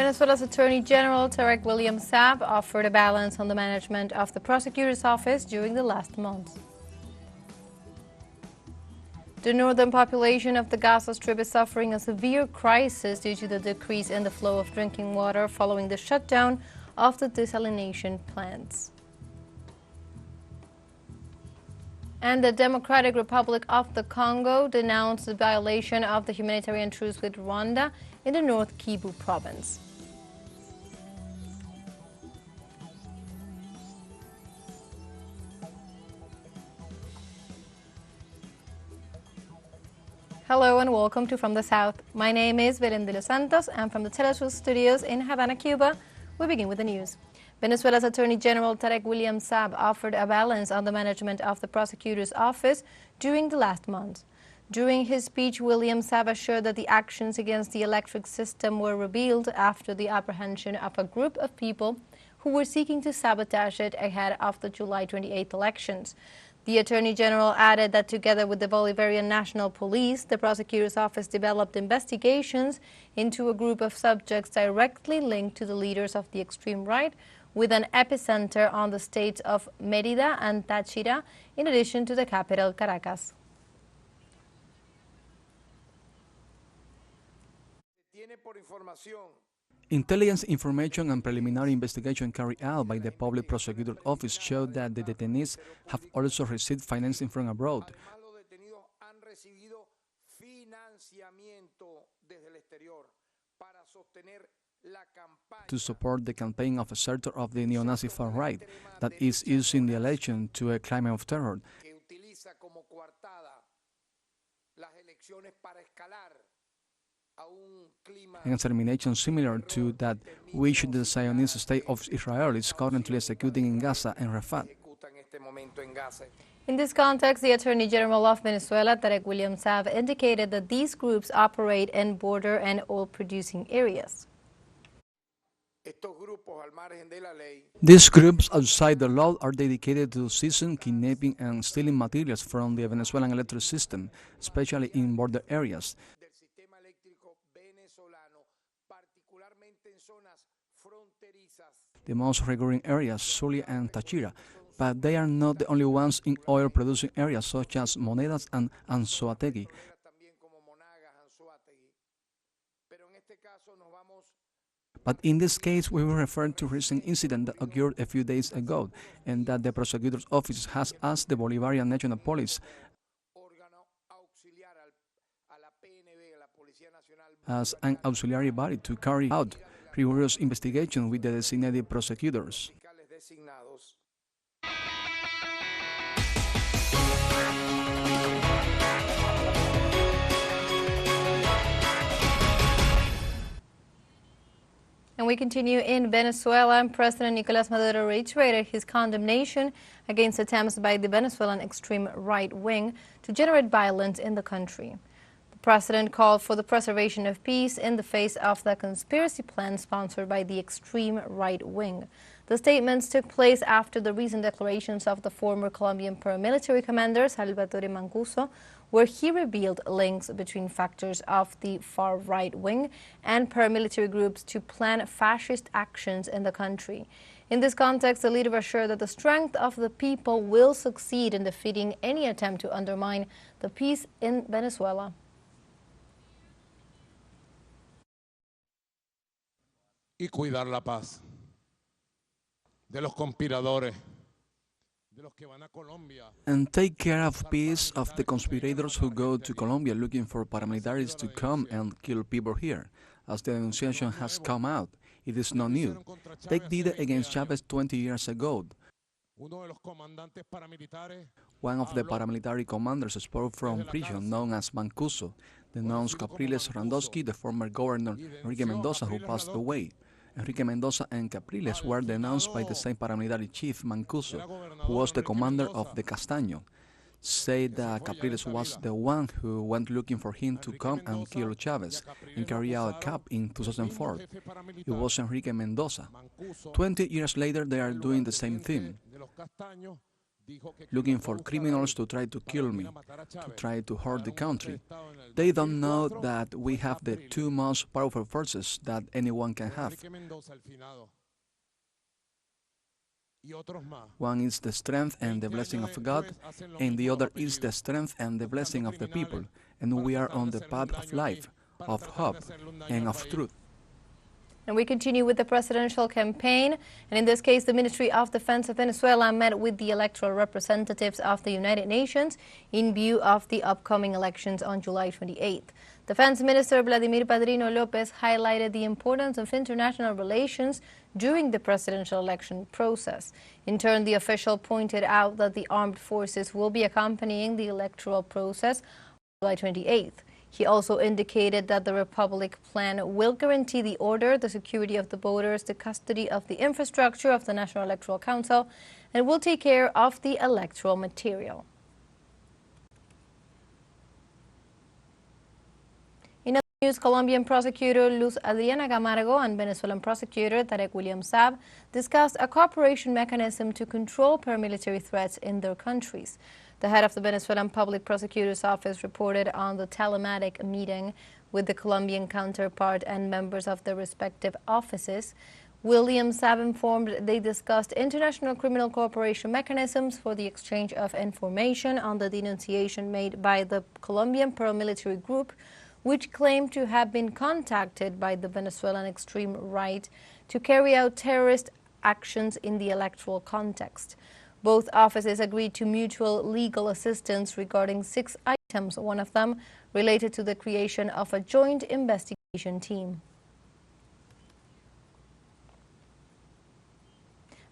Venezuela's Attorney General Tarek William Saab offered a balance on the management of the Prosecutor's office during the last month. The northern population of the Gaza Strip is suffering a severe crisis due to the decrease in the flow of drinking water following the shutdown of the desalination plants. And the Democratic Republic of the Congo denounced the violation of the humanitarian truce with Rwanda in the North Kivu province. Hello and welcome to From the South. My name is Belén de los Santos and from the teleSUR studios in Havana, Cuba, we begin with the news. Venezuela's Attorney General Tarek William Saab offered a balance on the management of the prosecutor's office during the last month. During his speech, William Saab assured that the actions against the electric system were revealed after the apprehension of a group of people who were seeking to sabotage it ahead of the July 28th elections. The Attorney General added that together with the Bolivarian National Police, the prosecutor's office developed investigations into a group of subjects directly linked to the leaders of the extreme right, with an epicenter on the states of Mérida and Táchira, in addition to the capital, Caracas. Intelligence information and preliminary investigation carried out by the Public Prosecutor's Office showed that the detainees have also received financing from abroad. To support the campaign of a sector of the neo-Nazi far right that is using the election to a climate of terror. An extermination similar to that which the Zionist state of Israel is currently executing in Gaza and Rafah. In this context, the Attorney General of Venezuela, Tarek William Saab, indicated that these groups operate in border and oil-producing areas. These groups outside the law are dedicated to seizing, kidnapping, and stealing materials from the Venezuelan electric system, especially in border areas. The most recurring areas, Zulia and Táchira, but they are not the only ones in oil-producing areas such as Monedas and Anzoátegui. But in this case, we will refer to a recent incident that occurred a few days ago, and that the prosecutor's office has asked the Bolivarian National Police as an auxiliary body to carry out rigorous investigation with the designated prosecutors. And we continue in Venezuela. President Nicolás Maduro reiterated his condemnation against attempts by the Venezuelan extreme right wing to generate violence in the country. The president called for the preservation of peace in the face of the conspiracy plan sponsored by the extreme right wing. The statements took place after the recent declarations of the former Colombian paramilitary commander Salvatore Mancuso, where he revealed links between factors of the far right wing and paramilitary groups to plan fascist actions in the country. In this context, the leader assured that the strength of the people will succeed in defeating any attempt to undermine the peace in Venezuela. Y cuidar la paz de los conspiradores. And take care of peace of the conspirators who go to Colombia looking for paramilitaries to come and kill people here. As the denunciation has come out, it is not new. They did it against Chavez 20 years ago. One of the paramilitary commanders spoke from prison, known as Mancuso, denounced Capriles Randowski, the former governor Enrique Mendoza, who passed away. Enrique Mendoza and Capriles were denounced by the same paramilitary chief, Mancuso, who was the commander of the Castaño, said that Capriles was the one who went looking for him to come and kill Chavez and carry out a coup in 2004. It was Enrique Mendoza. 20 years later, they are doing the same thing. looking for criminals to try to kill me, to try to hurt the country. They don't know that we have the two most powerful forces that anyone can have. One is the strength and the blessing of God, and the other is the strength and the blessing of the people. And we are on the path of life, of hope, and of truth. And we continue with the presidential campaign. And in this case, the Ministry of Defense of Venezuela met with the electoral representatives of the United Nations in view of the upcoming elections on July 28th. Defense Minister Vladimir Padrino Lopez highlighted the importance of international relations during the presidential election process. In turn, the official pointed out that the armed forces will be accompanying the electoral process on July 28th. He also indicated that the Republic plan will guarantee the order, the security of the voters, the custody of the infrastructure of the National Electoral Council, and will take care of the electoral material. In other news, Colombian Prosecutor Luz Adriana Camargo and Venezuelan Prosecutor Tarek William Saab discussed a cooperation mechanism to control paramilitary threats in their countries. The head of the Venezuelan Public Prosecutor's Office reported on the telematic meeting with the Colombian counterpart and members of their respective offices. William Saab informed they discussed international criminal cooperation mechanisms for the exchange of information on the denunciation made by the Colombian paramilitary group, which claimed to have been contacted by the Venezuelan extreme right to carry out terrorist actions in the electoral context. Both offices agreed to mutual legal assistance regarding 6 items, one of them related to the creation of a joint investigation team.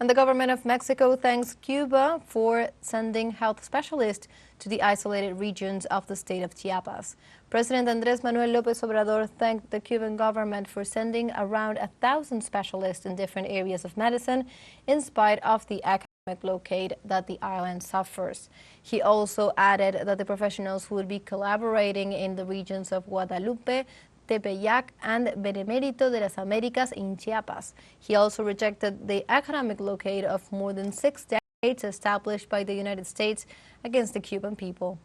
And the government of Mexico thanks Cuba for sending health specialists to the isolated regions of the state of Chiapas. President Andrés Manuel López Obrador thanked the Cuban government for sending around 1,000 specialists in different areas of medicine in spite of the economic blockade that the island suffers. He also added that the professionals would be collaborating in the regions of Guadalupe, Tepeyac, and Benemérito de las Américas in Chiapas. He also rejected the economic blockade of more than 6 decades established by the United States against the Cuban people.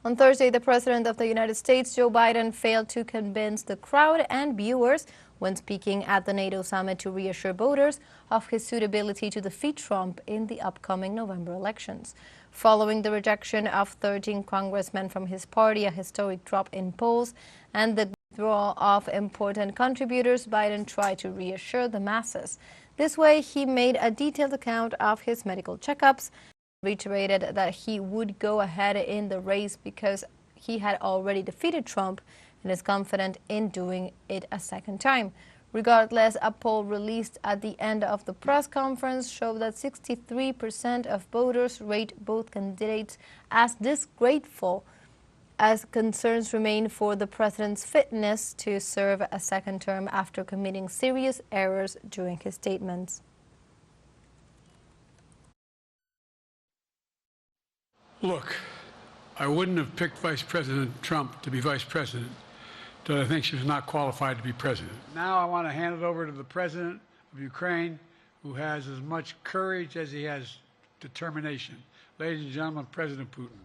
On Thursday, the President of the United States, Joe Biden, failed to convince the crowd and viewers when speaking at the NATO summit to reassure voters of his suitability to defeat Trump in the upcoming November elections. Following the rejection of 13 congressmen from his party, a historic drop in polls, and the withdrawal of important contributors, Biden tried to reassure the masses. This way, he made a detailed account of his medical checkups, reiterated that he would go ahead in the race because he had already defeated Trump and is confident in doing it a second time. Regardless, a poll released at the end of the press conference showed that 63% of voters rate both candidates as disgraceful, as concerns remain for the president's fitness to serve a second term after committing serious errors during his statements. Look, I wouldn't have picked Vice President Trump to be vice president, but I think she was not qualified to be president. Now I want to hand it over to the president of Ukraine, who has as much courage as he has determination. Ladies and gentlemen, President Putin.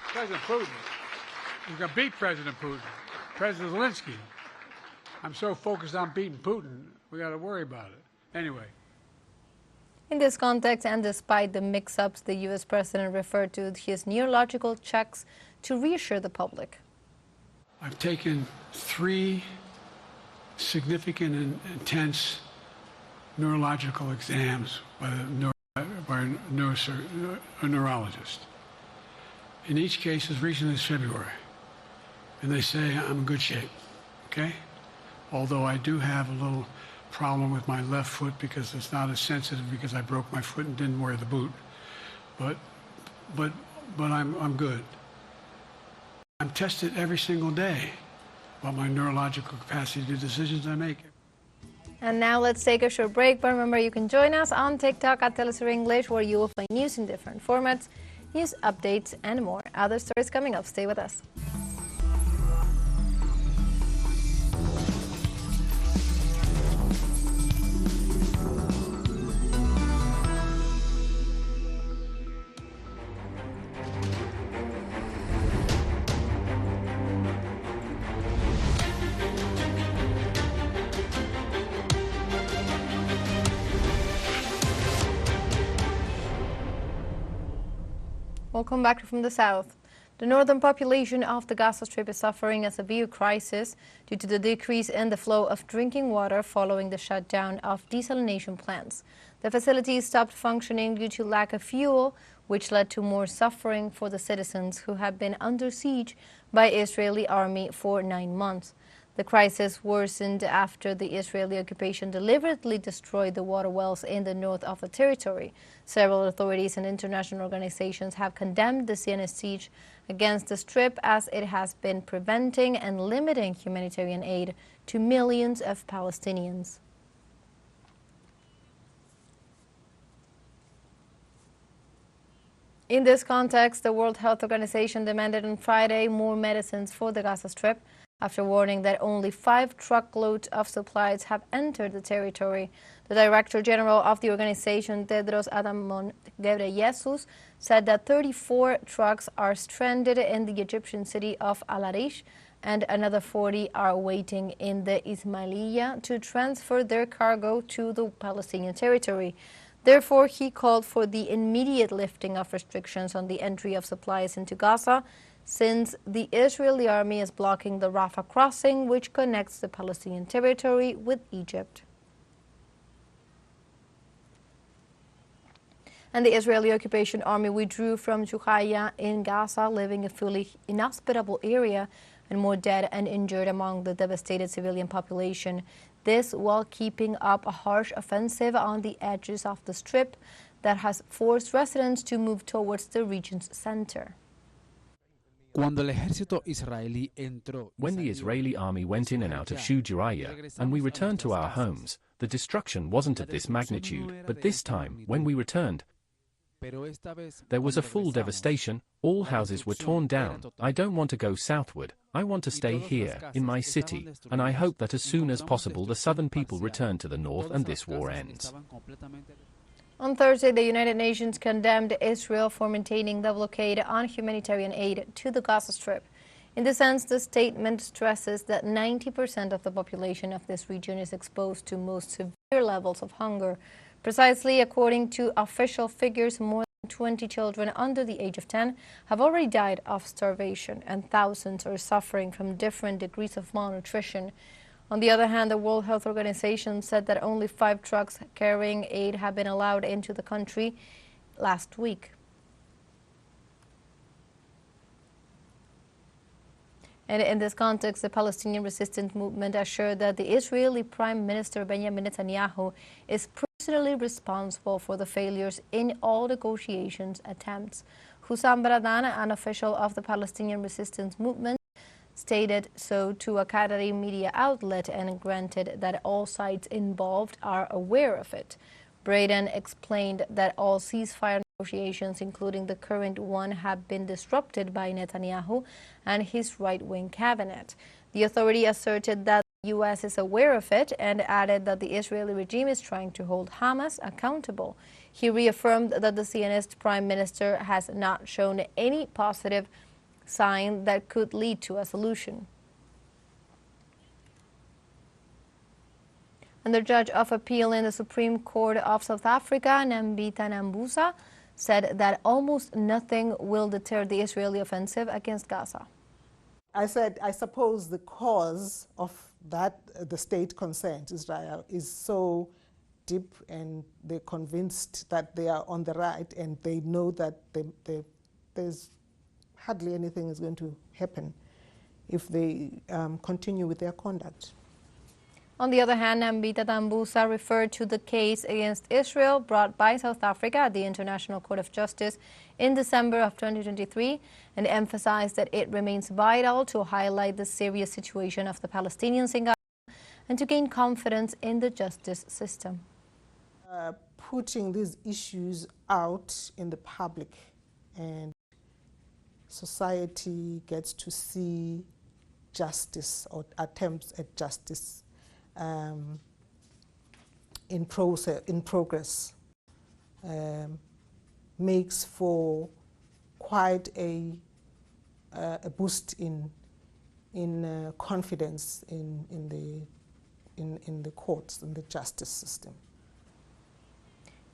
President Putin. He's going to beat President Putin. President Zelensky. I'm so focused on beating Putin, we got to worry about it. Anyway. In this context, and despite the mix-ups, the U.S. president referred to his neurological checks to reassure the public. I've taken 3 significant and intense neurological exams by a neurologist. In each case, as recently as February. And they say I'm in good shape, okay? Although I do have a little problem with my left foot because it's not as sensitive because I broke my foot and didn't wear the boot. But I'm good. I'm tested every single day about my neurological capacity to do decisions I make. And now let's take a short break, but remember you can join us on TikTok at teleSUR English, where you will find news in different formats, news updates, and more. Other stories coming up. Stay with us. Welcome back from the south. The northern population of the Gaza Strip is suffering a severe crisis due to the decrease in the flow of drinking water following the shutdown of desalination plants. The facilities stopped functioning due to lack of fuel, which led to more suffering for the citizens who have been under siege by Israeli army for 9 months. The crisis worsened after the Israeli occupation deliberately destroyed the water wells in the north of the territory. Several authorities and international organizations have condemned the Zionist siege against the Strip as it has been preventing and limiting humanitarian aid to millions of Palestinians. In this context, the World Health Organization demanded on Friday more medicines for the Gaza Strip, after warning that only 5 truckloads of supplies have entered the territory. The Director General of the organization, Tedros Adhanom Ghebreyesus, said that 34 trucks are stranded in the Egyptian city of Al Arish, and another 40 are waiting in the Ismailia to transfer their cargo to the Palestinian territory. Therefore, he called for the immediate lifting of restrictions on the entry of supplies into Gaza, since the Israeli army is blocking the Rafah crossing, which connects the Palestinian territory with Egypt. And the Israeli occupation army withdrew from Juhaya in Gaza, leaving a fully inhospitable area and more dead and injured among the devastated civilian population. This while keeping up a harsh offensive on the edges of the Strip that has forced residents to move towards the region's center. When the Israeli army went in and out of Shujuraya and we returned to our homes, the destruction wasn't of this magnitude, but this time, when we returned, there was a full devastation. All houses were torn down. I don't want to go southward. I want to stay here, in my city, and I hope that as soon as possible the southern people return to the north and this war ends. On Thursday, the United Nations condemned Israel for maintaining the blockade on humanitarian aid to the Gaza Strip. In this sense, the statement stresses that 90% of the population of this region is exposed to most severe levels of hunger. Precisely, according to official figures, more than 20 children under the age of 10 have already died of starvation, and thousands are suffering from different degrees of malnutrition. On the other hand, the World Health Organization said that only 5 trucks carrying aid have been allowed into the country last week. And in this context, the Palestinian resistance movement assured that the Israeli Prime Minister Benjamin Netanyahu is personally responsible for the failures in all negotiations attempts. Hussam Baradan, an official of the Palestinian resistance movement, stated so to a Qatari media outlet and granted that all sides involved are aware of it. Braden explained that all ceasefire negotiations, including the current one, have been disrupted by Netanyahu and his right-wing cabinet. The authority asserted that the U.S. is aware of it and added that the Israeli regime is trying to hold Hamas accountable. He reaffirmed that the Zionist prime minister has not shown any positive sign that could lead to a solution. And the judge of appeal in the Supreme Court of South Africa, Nambita Nambusa, said that almost nothing will deter the Israeli offensive against Gaza. I said, I suppose the cause of that, the state concerned, Israel, is so deep, and they're convinced that they are on the right, and they know that there's hardly anything is going to happen if they continue with their conduct. On the other hand, Nambita Dambusa referred to the case against Israel brought by South Africa at the International Court of Justice in December of 2023 and emphasized that it remains vital to highlight the serious situation of the Palestinians in Gaza and to gain confidence in the justice system. Putting these issues out in the public, and society gets to see justice or attempts at justice in progress, makes for quite a boost in confidence in the courts, in the justice system.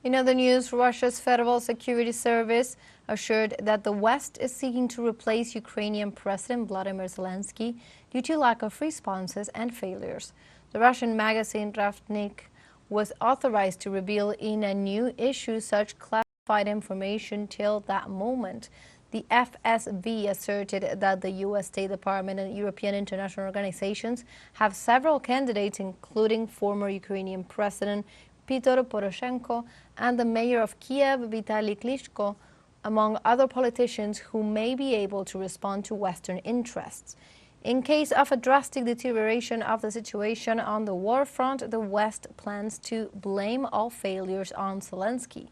In other news, Russia's Federal Security Service assured that the West is seeking to replace Ukrainian President Vladimir Zelensky due to lack of responses and failures. The Russian magazine Ravnik was authorized to reveal in a new issue such classified information till that moment. The FSB asserted that the U.S. State Department and European international organizations have several candidates, including former Ukrainian President Petro Poroshenko and the mayor of Kiev, Vitaly Klitschko, among other politicians who may be able to respond to Western interests. In case of a drastic deterioration of the situation on the war front, the West plans to blame all failures on Zelensky.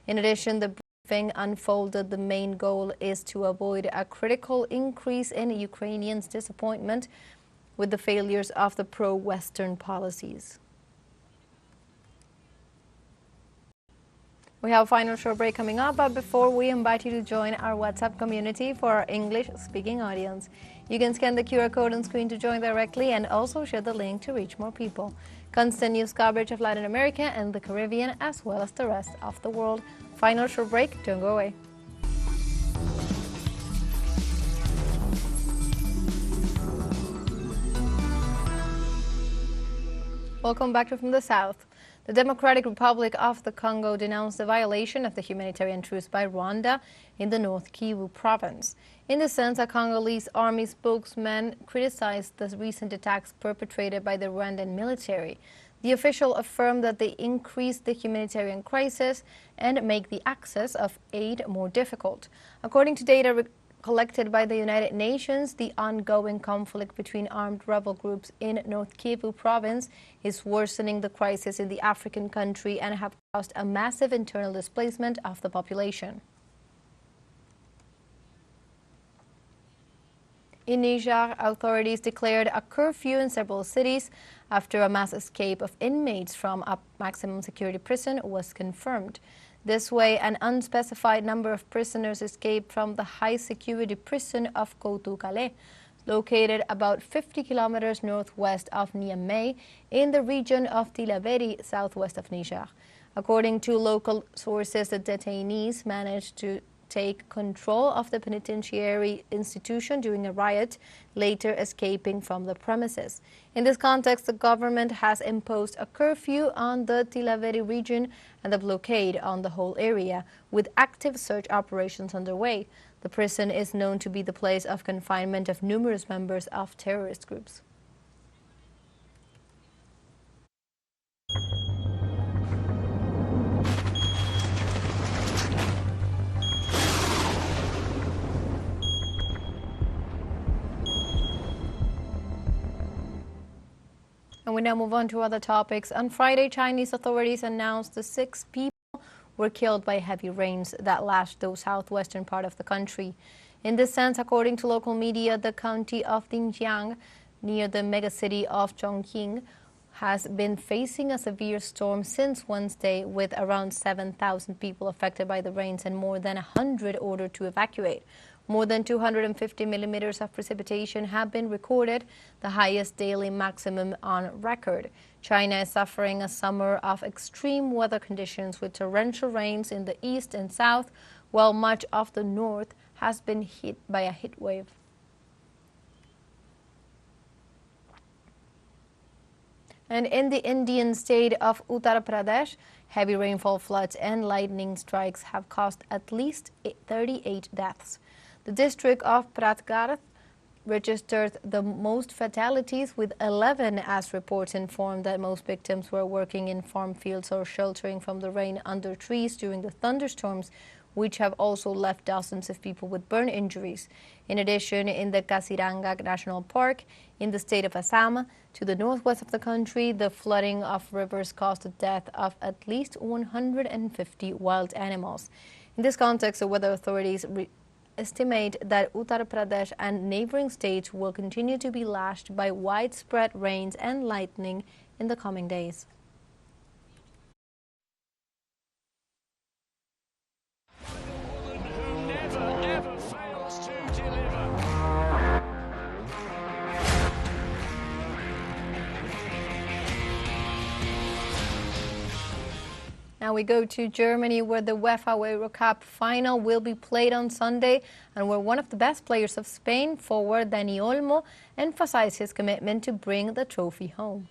In addition, the briefing unfolded the main goal is to avoid a critical increase in Ukrainians' disappointment with the failures of the pro-Western policies. We have a final short break coming up, but before we invite you to join our WhatsApp community for our English-speaking audience. You can scan the QR code on screen to join directly and also share the link to reach more people. Constant news coverage of Latin America and the Caribbean, as well as the rest of the world. Final short break, don't go away. Welcome back to From the South. The Democratic Republic of the Congo denounced the violation of the humanitarian truce by Rwanda in the North Kivu province. In this sense, a Congolese army spokesman criticized the recent attacks perpetrated by the Rwandan military. The official affirmed that they increase the humanitarian crisis and make the access of aid more difficult. According to data collected by the United Nations, the ongoing conflict between armed rebel groups in North Kivu province is worsening the crisis in the African country and have caused a massive internal displacement of the population. In Niger, authorities declared a curfew in several cities after a mass escape of inmates from a maximum security prison was confirmed. This way, an unspecified number of prisoners escaped from the high-security prison of Koutoukale, located about 50 kilometers northwest of Niamey in the region of Tillabéri, southwest of Niger. According to local sources, the detainees managed to take control of the penitentiary institution during a riot, later escaping from the premises. In this context, the government has imposed a curfew on the Tillabéri region and a blockade on the whole area, with active search operations underway. The prison is known to be the place of confinement of numerous members of terrorist groups. And we now move on to other topics. On Friday, Chinese authorities announced that 6 people were killed by heavy rains that lashed the southwestern part of the country. In this sense, according to local media, the county of Xinjiang, near the megacity of Chongqing, has been facing a severe storm since Wednesday, with around 7,000 people affected by the rains and more than 100 ordered to evacuate. More than 250 millimeters of precipitation have been recorded, the highest daily maximum on record. China is suffering a summer of extreme weather conditions with torrential rains in the east and south, while much of the north has been hit by a heat wave. And in the Indian state of Uttar Pradesh, heavy rainfall, floods and lightning strikes have caused at least 38 deaths. The district of Pratgarh registered the most fatalities, with 11, as reports informed that most victims were working in farm fields or sheltering from the rain under trees during the thunderstorms, which have also left dozens of people with burn injuries. In addition, in the Kaziranga National Park in the state of Assam, to the northwest of the country, the flooding of rivers caused the death of at least 150 wild animals. In this context, the weather authorities estimate that Uttar Pradesh and neighboring states will continue to be lashed by widespread rains and lightning in the coming days. Now we go to Germany, where the UEFA Euro Cup final will be played on Sunday, and where one of the best players of Spain, forward Dani Olmo, emphasized his commitment to bring the trophy home.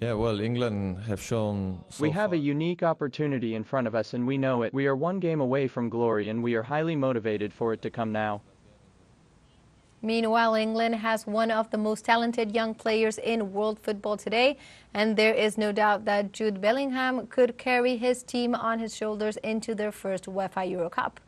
Yeah, well, England have shown we have a unique opportunity in front of us, and we know it. We are one game away from glory, and we are highly motivated for it to come now. Meanwhile, England has one of the most talented young players in world football today, and there is no doubt that Jude Bellingham could carry his team on his shoulders into their first UEFA Euro Cup.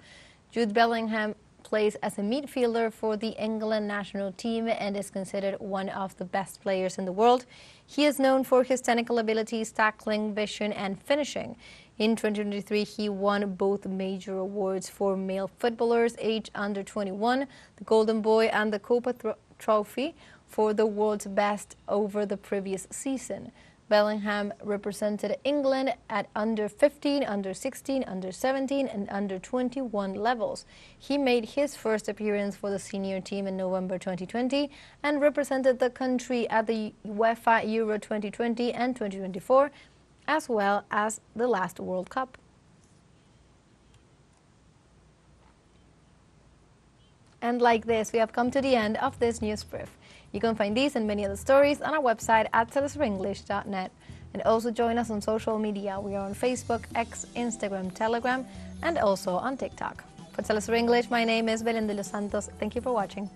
Jude Bellingham plays as a midfielder for the England national team and is considered one of the best players in the world. He is known for his technical abilities, tackling, vision, and finishing. In 2023, he won both major awards for male footballers aged under 21, the Golden Boy and the Copa Trophy for the world's best over the previous season. Bellingham represented England at under 15, under 16, under 17 and under 21 levels. He made his first appearance for the senior team in November 2020 and represented the country at the UEFA Euro 2020 and 2024, as well as the last World Cup. And like this, we have come to the end of this news brief. You can find these and many other stories on our website at telesurenglish.net. And also join us on social media. We are on Facebook, X, Instagram, Telegram, and also on TikTok. For TeleSUR English, my name is Belén de los Santos. Thank you for watching.